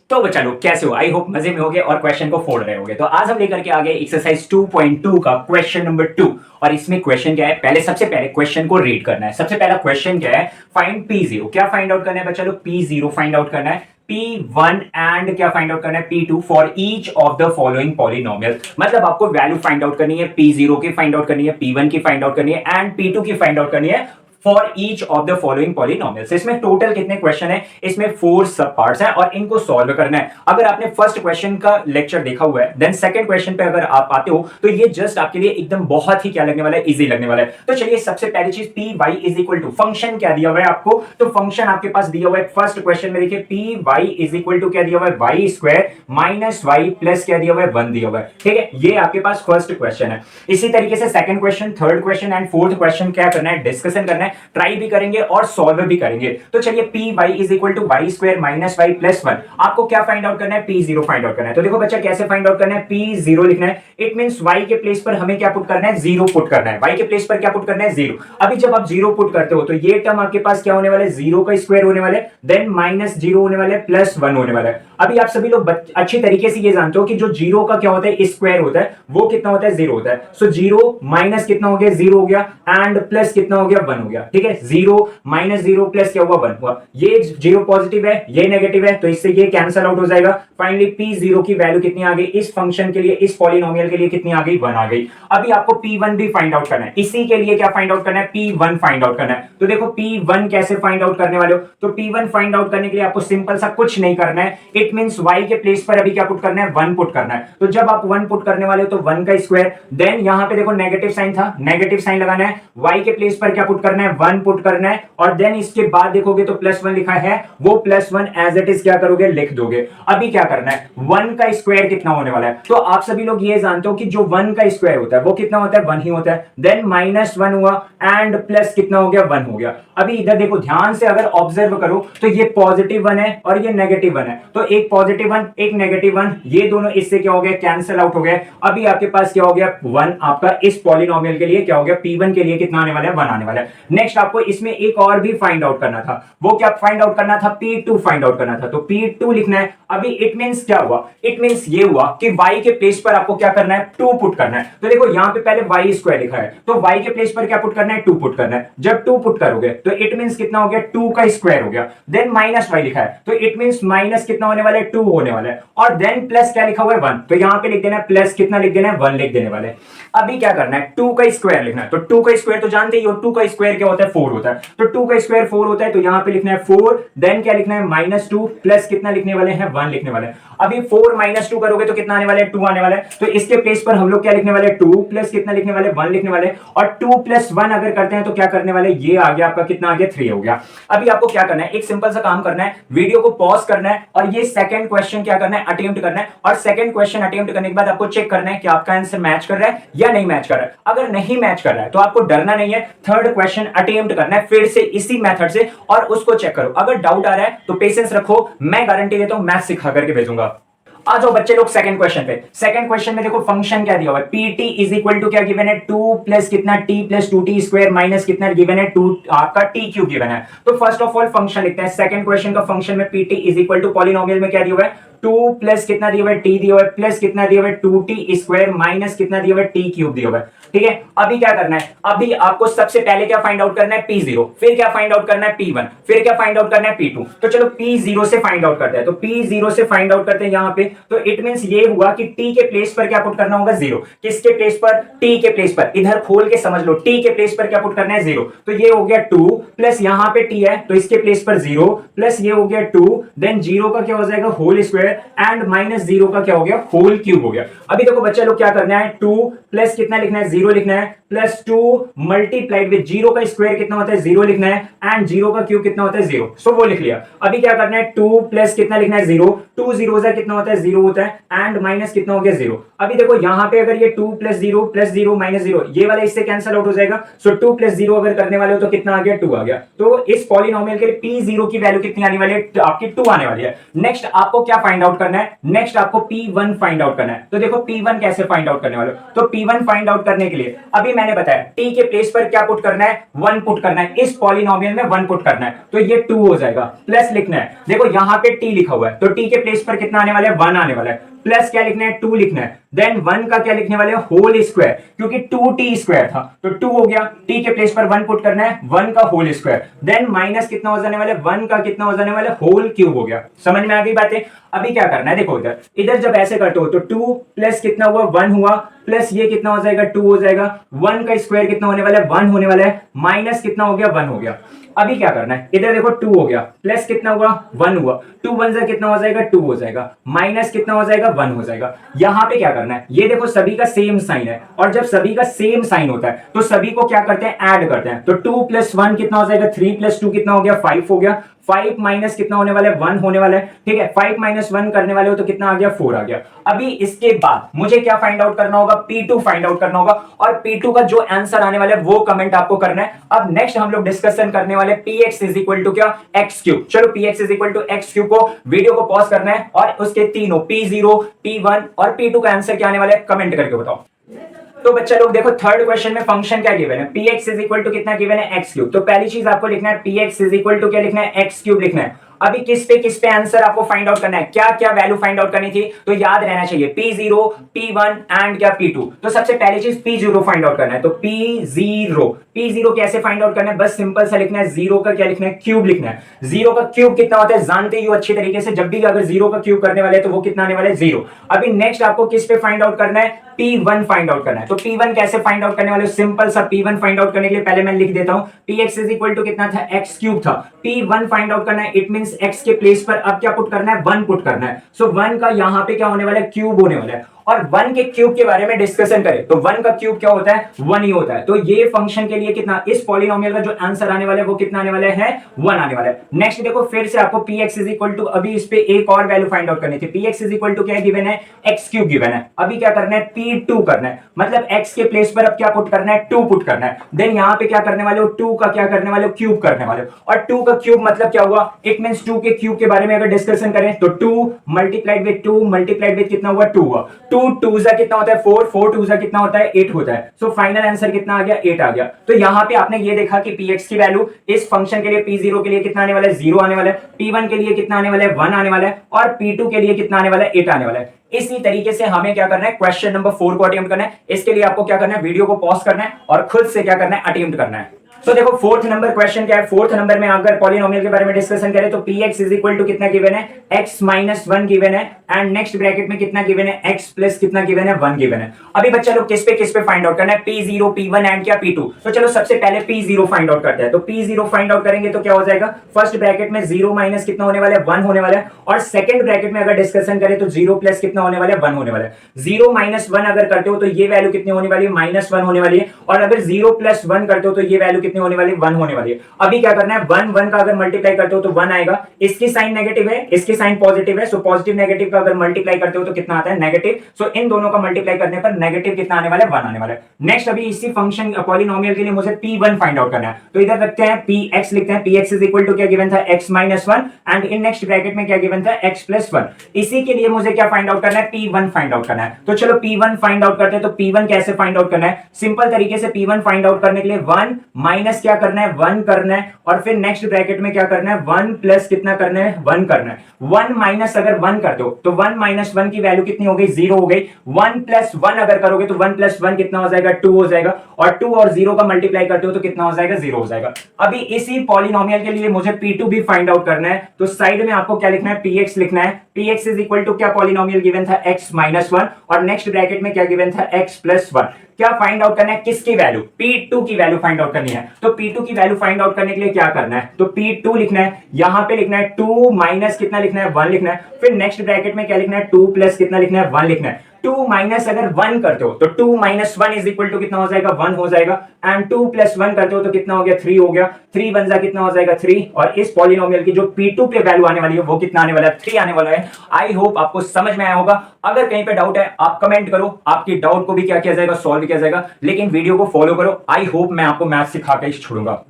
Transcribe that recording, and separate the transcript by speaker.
Speaker 1: तो बच्चा लोग कैसे हो? आई होप मजे में होगे और क्वेश्चन को फोड़ रहे होगे। तो आज हम लेकर के आ गए एक्सरसाइज 2.2 का क्वेश्चन नंबर 2। और इसमें क्वेश्चन क्या है, पहले सबसे पहले क्वेश्चन को रीड करना है। सबसे पहला क्वेश्चन क्या है, फाइंड P0। क्या फाइंड आउट करना है बच्चा लोग? P0 फाइंड आउट करना है। P1 एंड क्या फाइंड आउट करना है? P2 for each of the following polynomial. मतलब आपको वैल्यू फाइंड आउट करनी है, P0 की फाइंड आउट करनी है, P1 की फाइंड आउट करनी है एंड P2 की फाइंड आउट करनी है for each of the following polynomials. इसमें टोटल कितने क्वेश्चन है? इसमें 4 सब पार्ट्स हैं और इनको सॉल्व करना है। अगर आपने फर्स्ट क्वेश्चन का लेक्चर देखा हुआ है, देन सेकंड क्वेश्चन पे अगर आप आते हो तो ये जस्ट आपके लिए एकदम बहुत ही क्या लगने वाला है, इजी लगने वाला है। तो चलिए सबसे पहली चीज P Y is equal to, function क्या दिया हुआ है आपको? तो फंक्शन आपके पास दिया हुआ है फर्स्ट क्वेश्चन में, देखिए P Y is equal to क्या दिया हुआ है, Y square minus Y plus क्या दिया हुआ है, 1 दिया हुआ है। ठीक है, ये आपके पास फर्स्ट क्वेश्चन है। इसी तरीके से second question, third question and fourth question क्या करना है, डिस्कशन करना है, ट्राई भी करेंगे और सॉल्व भी करेंगे। तो चलिए P Y is equal to Y square minus Y plus 1, आपको क्या फाइंड आउट करना है? P0 फाइंड आउट करना है। तो देखो बच्चा कैसे फाइंड आउट करना है, P0 लिखना है। इट मींस y के प्लेस पर हमें क्या पुट करना है, 0 पुट करना है। y के प्लेस पर क्या पुट करना है, 0। अभी जब आप 0 पुट करते हो तो ये टर्म आपके पास क्या होने वाला है, 0 का स्क्वायर होने वाला है, देन माइनस 0 होने वाला है, प्लस 1 होने वाला है। अभी आप सभी लोग अच्छी तरीके से ये जानते हो कि जो 0 का क्या होता है, स्क्वायर होता है, वो कितना होता है, 0 होता है। सो 0 माइनस कितना हो गया, 0 हो गया एंड प्लस कितना हो गया, 1 हो गया। ठीक है, 0 माइनस 0 प्लस क्या हुआ, 1 हुआ। ये 0 पॉजिटिव है, ये नेगेटिव है, तो इससे ये कैंसिल आउट हो जाएगा। फाइनली P0 की वैल्यू कितनी आ गई इस फंक्शन के लिए, इस पॉलिनोमियल के लिए कितनी आ गई, 1 आ गई। अभी आपको P1 भी फाइंड आउट करना है। इसी के लिए क्या फाइंड आउट करना है, P1 फाइंड आउट करना है। तो देखो P1 कैसे फाइंड आउट करने वाले हो, तो P1 फाइंड आउट करने के लिए आपको सिंपल सा कुछ नहीं करना है। इट मींस y के प्लेस पर अभी क्या पुट करना है, 1 पुट करना है। तो जब आप 1 पुट करने वाले हो तो 1 का स्क्वायर, देन यहां पे देखो नेगेटिव साइन था, नेगेटिव साइन लगाना है, y के प्लेस पर क्या पुट करना है, 1 पुट करना है, और देन इसके बाद देखोगे तो प्लस 1 लिखा है, वो प्लस 1 एज इट इज क्या करोगे, लिख दोगे। अभी क्या करना है, 1 का स्क्वायर कितना होने वाला है? तो आप सभी लोग ये जानते हो कि जो 1 का स्क्वायर होता है वो कितना होता है, 1 ही होता है। देन माइनस 1 हुआ एंड प्लस कितना हो गया, 1 हो गया। अभी इधर देखो ध्यान से अगर ऑब्जर्व करो तो ये पॉजिटिव 1 है और ये नेगेटिव 1 है, तो एक पॉजिटिव 1 एक नेगेटिव 1, ये दोनों इससे क्या हो गया, कैंसिल आउट हो गए। अभी आपके पास क्या हो गया, 1 आपका इस पॉलिनोमियल के लिए क्या हो गया, P1 के लिए कितना आने वाला है, 1 आने वाला है। नेक्स्ट आपको इसमें एक और भी फाइंड आउट करना था, वो क्या फाइंड आउट करना था, P2 फाइंड आउट करना था। तो P2 लिखना है। अभी इट मींस क्या हुआ, इट मींस ये हुआ कि y के प्लेस पर आपको क्या करना है, 2 पुट करना है। तो देखो यहां पे पहले y स्क्वायर लिखा है, तो y के प्लेस पर क्या पुट करना है, 2 पुट करना है। जब 2 पुट करोगे तो इट मींस कितना हो गया, 2 का स्क्वायर हो गया। देन माइनस y लिखा है, तो इट मींस माइनस कितना होने वाला है, 2 होने वाला है। और देन प्लस क्या लिखा हुआ है, 1, तो यहां पे लिख देना है प्लस कितना लिख देना है, 1 लिख देने वाले। अभी क्या करना है, 2 का स्क्वायर लिखना है। तो 2 का स्क्वायर तो जानते ही हो, 2 का स्क्वायर क्या होता है, 4 होता है। तो 2 का स्क्वायर 4 होता है, तो यहां पे लिखना है 4, देन क्या लिखना है, -2 प्लस कितना लिखने वाले हैं, 1 लिखने वाले हैं। अभी 4 माइनस 2 करोगे तो कितना आने वाला है, 2 आने वाला है। तो इसके प्लेस पर हम लोग क्या लिखने वाले, 2 प्लस कितना लिखने वाले, 1 लिखने वाले। और 2 प्लस 1 अगर करते हैं तो क्या करने वाले, ये आ गया आपका कितना आ गया, 3 हो गया। अभी आपको क्या करना है, एक सिंपल सा काम करना है, वीडियो को पॉज करना है और ये सेकंड क्वेश्चन क्या करना है, अटेम्प्ट करना है। और सेकंड क्वेश्चन अटेम्प्ट करने के बाद आपको चेक करना है कि आपका आंसर मैच कर रहा है या नहीं मैच कर रहा है। अगर नहीं मैच कर रहा है तो आपको डरना नहीं है, थर्ड क्वेश्चन अटेम्प्ट करना है फिर से इसी मेथड से और उसको चेक करो। अगर डाउट आ रहा है तो पेशेंस रखो, मैं गारंटी देता हूं मैथ सिखा करके भेजूंगा। आ जाओ बच्चे लोग सेकंड क्वेश्चन पे। सेकंड क्वेश्चन में देखो फंक्शन क्या दिया हुआ है, पीटी इज इक्वल टू क्या गिवन है, 2 प्लस कितना T plus 2t square minus कितना गिवन है, 2 आपका टी क्यूब गिवन है। तो फर्स्ट ऑफ ऑल फंक्शन लिखते हैं। सेकंड क्वेश्चन का फंक्शन में PT is equal to polynomial में क्या दिया हुआ है, 2 प्लस कितना दिया हुआ है, टी दिया हुआ है, प्लस कितना दिया हुआ है, 2t स्क्वायर माइनस कितना दिया हुआ है, टी क्यूब दिया हुआ है। ठीक है, अभी क्या करना है, अभी आपको सबसे पहले क्या फाइंड आउट करना है, P0, फिर क्या फाइंड आउट करना है, P1, फिर क्या फाइंड आउट करना है, P2। तो चलो P0 से फाइंड आउट करते हैं। तो P0 से फाइंड आउट करते हैं यहां पे। तो इट मींस ये हुआ कि t के प्लेस पर क्या पुट करना होगा, 0। किसके प्लेस पर, t के प्लेस पर। इधर खोल के समझ लो, t के प्लेस पर क्या पुट करना है, 0। तो ये हो गया 2 प्लस यहां पे t है तो इसके प्लेस पर 0 प्लस ये हो गया 2, देन 0 का क्या हो जाएगा, होल स्क्वायर एंड माइनस 0 का क्या हो गया, होल क्यूब हो गया। अभी देखो बच्चा लोग क्या करना है, 2 प्लस कितना लिखना है, 0 लिखना है, प्लस 2 मल्टीप्लाइड विद 0 का स्क्वायर कितना होता है, 0 लिखना है एंड 0 का क्यूब कितना होता है, 0। सो वो लिख लिया। अभी क्या करना है, 2 प्लस कितना लिखना है, 0, 2 0 से कितना होता है, 0 होता है एंड माइनस कितना हो गया, 0। अभी देखो यहां पे अगर ये 2 प्लस 0 माइनस 0, ये वाला इससे कैंसिल आउट हो जाएगा। सो 2 प्लस 0 अगर करने वाले हो तो कितना आ गया, 2 आ गया। तो इस पॉलिनोमियल के लिए P0 की वैल्यू कितनी आने वाली है, आपकी 2 आने वाली है। नेक्स्ट आपको क्या फाइंड फाइंड आउट करना है, नेक्स्ट आपको P1 फाइंड आउट करना है। तो देखो P1 कैसे फाइंड आउट करने वाले हो, तो P1 फाइंड आउट करने के लिए अभी मैंने बताया t के प्लेस पर क्या पुट करना है, 1 पुट करना है, इस पॉलिनोमियल में 1 पुट करना है, तो ये 2 हो जाएगा, प्लस लिखना है, देखो यहां पे t लिखा हुआ है, तो t के प्लेस पर कितना आने वाला है, 1 आने वाला है, प्लस क्या लिखना है, 2 लिखना है, देन 1 का क्या लिखने वाले हैं, होल स्क्वायर, क्योंकि 2t स्क्वायर था तो 2 हो गया, t के प्लेस पर 1 पुट करना है, 1 का होल स्क्वायर, देन माइनस कितना हो जाने वाला है, 1 का कितना हो जाने वाला है, होल क्यूब हो गया। समझ में आ गई बातें। अभी क्या करना है, देखो इधर इधर जब ऐसे करते हो तो 2 प्लस कितना हुआ, 1 हुआ, प्लस ये कितना हो जाएगा, 2 हो जाएगा, 1 का स्क्वायर कितना होने वाला है, 1 होने वाला है, माइनस कितना हो गया, 1 हो गया। अभी क्या करना है, इधर देखो 2 हो गया, प्लस कितना हुआ, 1 हुआ, 2 1 जा कितना हो जाएगा, 2 हो जाएगा, माइनस कितना हो जाएगा, 1 हो जाएगा। यहां पे क्या करना है, ये देखो सभी का सेम साइन है, और जब सभी का सेम साइन होता है तो सभी को क्या करते हैं, ऐड करते हैं, तो 2 प्लस 1 कितना हो जाएगा, 3 प्लस 2 कितना हो गया, 5 हो गया, 5 माइनस कितना होने वाला है, 1 होने वाला है, ठीक है, 5 माइनस 1 करने वाले हो तो कितना आ गया, 4 आ गया। अभी इसके बाद मुझे क्या फाइंड आउट करना होगा, P2 फाइंड आउट करना होगा, और P2 का जो आंसर आने वाला है वो कमेंट आपको करना है। अब नेक्स्ट हम लोग डिस्कशन करने वाले Px इज इक्वल टू क्या, एक्स क्यूब। चलो Px is equal to x cube को वीडियो को पॉज करना है, और उसके तीनों P0 P1 और P2 का आंसर क्या आने वाला है कमेंट करके बताओ। तो बच्चा लोग देखो थर्ड क्वेश्चन में फंक्शन क्या गिवन है, Px इज इक्वल टू कितना गिवन है, एक्स क्यूब। तो पहली चीज आपको लिखना है Px इज इक्वल टू क्या लिखना है, एक्स क्यूब लिखना है। अभी किस पे आंसर आपको फाइंड आउट करना है, क्या क्या वैल्यू फाइंड आउट करनी थी, तो याद रहना चाहिए P0 P1 एंड क्या P2। तो सबसे पहली चीज P0 फाइंड आउट करना है, तो P0 कैसे फाइंड आउट करना है, बस सिंपल सा लिखना है, जीरो का क्या लिखना है, क्यूब लिखना है। जीरो का क्यूब कितना होता है जानते ही हो अच्छी तरीके से, जब भी अगर जीरो का क्यूब करने वाले तो वो कितना आने वाला है, 0। अभी नेक्स्ट आपको किस पे फाइंड आउट करना है, P1 फाइंड आउट करना है। तो P1 कैसे फाइंड आउट करने वाले, सिंपल सा P1 फाइंड आउट करने के लिए पहले मैं लिख देता हूं, Px इज इक्वल टू कितना था, एक्स क्यूब था, P1 फाइंड आउट करना है, इट मींस x के प्लेस पर अब क्या पुट करना है, 1 पुट करना है। सो 1 का यहां पे क्या होने वाला है, क्यूब होने वाला है। और 1 के क्यूब के बारे में डिस्कशन करें तो 1 का क्यूब क्या होता है, 1 ही होता है। तो ये फंक्शन के लिए कितना, इस पॉलिनोमियल का जो आंसर आने वाला है वो कितना आने वाला है, 1 आने वाला है। नेक्स्ट देखो फिर से आपको Px इज इक्वल टू, अभी इस पे एक और वैल्यू फाइंड आउट करनी थी, Px इज इक्वल टू क्या गिवन है, एक्स क्यूब गिवन है। अभी क्या करना है, P2 करना है, मतलब x के प्लेस पर अब क्या पुट करना है, 2 पुट करना है। देन यहां पे क्या करने वाले हो, 2 का क्या करने वाले हो, क्यूब करने वाले हो। और 2 का क्यूब मतलब क्या हुआ, इट मींस 2 के क्यूब के बारे में अगर डिस्कशन करें तो 2 मल्टीप्लाइड विद 2 मल्टीप्लाइड विद कितना हुआ, 2 हुआ, 2 2 जा कितना होता है, 4 4 2 जा कितना होता है, 8 होता है। सो फाइनल आंसर कितना आ गया, 8 आ गया। तो यहां पे आपने ये देखा कि Px की वैल्यू इस फंक्शन के लिए P0 के लिए कितना आने वाला है, 0 आने वाला है, P1 के लिए कितना आने वाला है, 1 आने वाला है, और P2 के लिए कितना आने वाला है, 8 आने वाला है। इसी तरीके से हमें क्या करना है, क्वेश्चन नंबर 4 को अटेम्प्ट करना है। इसके लिए आपको क्या करना है, वीडियो को पॉज करना है और खुद से क्या करना है, अटेम्प्ट करना है। तो देखो फोर्थ नंबर क्वेश्चन क्या है, फोर्थ नंबर में अगर पॉलिनोमियल के बारे में डिस्कशन करें तो Px इज इक्वल टू कितना गिवन है, x माइनस 1 गिवन है, एंड नेक्स्ट ब्रैकेट में कितना गिवन है, x प्लस कितना गिवन है, 1 गिवन है। अभी बच्चा लोग किस पे फाइंड आउट करना है, P0 P1 एंड क्या P2। तो चलो सबसे पहले P0 फाइंड आउट करते हैं। तो P0 फाइंड आउट करेंगे तो क्या हो जाएगा, फर्स्ट ब्रैकेट में 0 माइनस कितना होने वाला है, 1 होने वाला है, और सेकंड ब्रैकेट में अगर डिस्कशन करें तो 0 प्लस कितना होने वाला है, 1 होने वाला है। 0 माइनस 1 अगर करते हो तो ये वैल्यू कितनी होने वाली है, -1 होने वाली है, और अगर 0 प्लस 1 करते हो तो ये वैल्यू कितनी होने वाली है, 1 होने वाली है। अभी क्या करना है, 1 1 का अगर मल्टीप्लाई करते हो तो 1 आएगा, इसकी साइन नेगेटिव है, इसकी साइन पॉजिटिव है, सो पॉजिटिव नेगेटिव का अगर मल्टीप्लाई करते हो तो कितना आता है, नेगेटिव। सो इन दोनों का मल्टीप्लाई करने पर नेगेटिव कितना आने वाला है, 1 आने वाला है। नेक्स्ट अभी इसी फंक्शन पॉलिनोमियल के लिए मुझे P1 फाइंड आउट करना है। तो इधर रखते हैं Px, लिखते हैं Px इज इक्वल टू क्या गिवन था, x minus 1, and in next bracket में क्या गिवन था, x प्लस 1। इसी के लिए मुझे क्या फाइंड आउट करना है, P1 फाइंड आउट करना है। तो चलो P1 फाइंड आउट करते हैं। तो P1 कैसे फाइंड आउट करना है, सिंपल तरीके से P1 फाइंड आउट करने के लिए 1 माइनस क्या करना है, 1 करना है, और फिर नेक्स्ट ब्रैकेट में क्या करना है, 1 प्लस कितना करना है, 1 करना है। 1 माइनस अगर 1 कर दो तो 1 माइनस 1 की वैल्यू कितनी हो गई, 0 हो गई। 1 प्लस 1 अगर करोगे तो 1 प्लस 1 कितना हो जाएगा, 2 हो जाएगा, और 2 और 0 का मल्टीप्लाई करते हो तो कितना हो जाएगा, 0 हो जाएगा। अभी इसी पॉलिनोमियल के लिए मुझे P2 भी फाइंड आउट करना है। तो साइड में आपको क्या लिखना है, Px लिखना है। Px इज इक्वल टू क्या पॉलिनोमियल गिवन था, x माइनस 1, और नेक्स्ट ब्रैकेट में क्या गिवन था, x प्लस 1। क्या फाइंड आउट करना है, किसकी वैल्यू, P2 की वैल्यू फाइंड आउट करनी है। तो P2 की वैल्यू फाइंड आउट करने के लिए क्या करना है, तो P2 लिखना है, यहां पे लिखना है 2 माइनस कितना लिखना है, 1 लिखना है, फिर नेक्स्ट ब्रैकेट में क्या लिखना है, 2 प्लस कितना लिखना है, 1 लिखना है। 2 माइनस अगर 1 करते हो तो 2 माइनस 1 इज इक्वल टू कितना हो जाएगा, 1 हो जाएगा, एंड 2 प्लस 1 करते हो तो कितना हो गया, 3 हो गया। 3 1 जा कितना हो जाएगा, 3, और इस पॉलिनोमियल की जो P2 पे वैल्यू आने वाली है वो कितना आने वाला है, 3 आने वाला है। आई होप आपको समझ में आया होगा। अगर कहीं पे डाउट है आप कमेंट करो, आपकी डाउट को भी क्या किया जाएगा, सॉल्व किया जाएगा, लेकिन वीडियो को फॉलो करो। आई होप मैं आपको मैथ सिखा के छोड़ूंगा।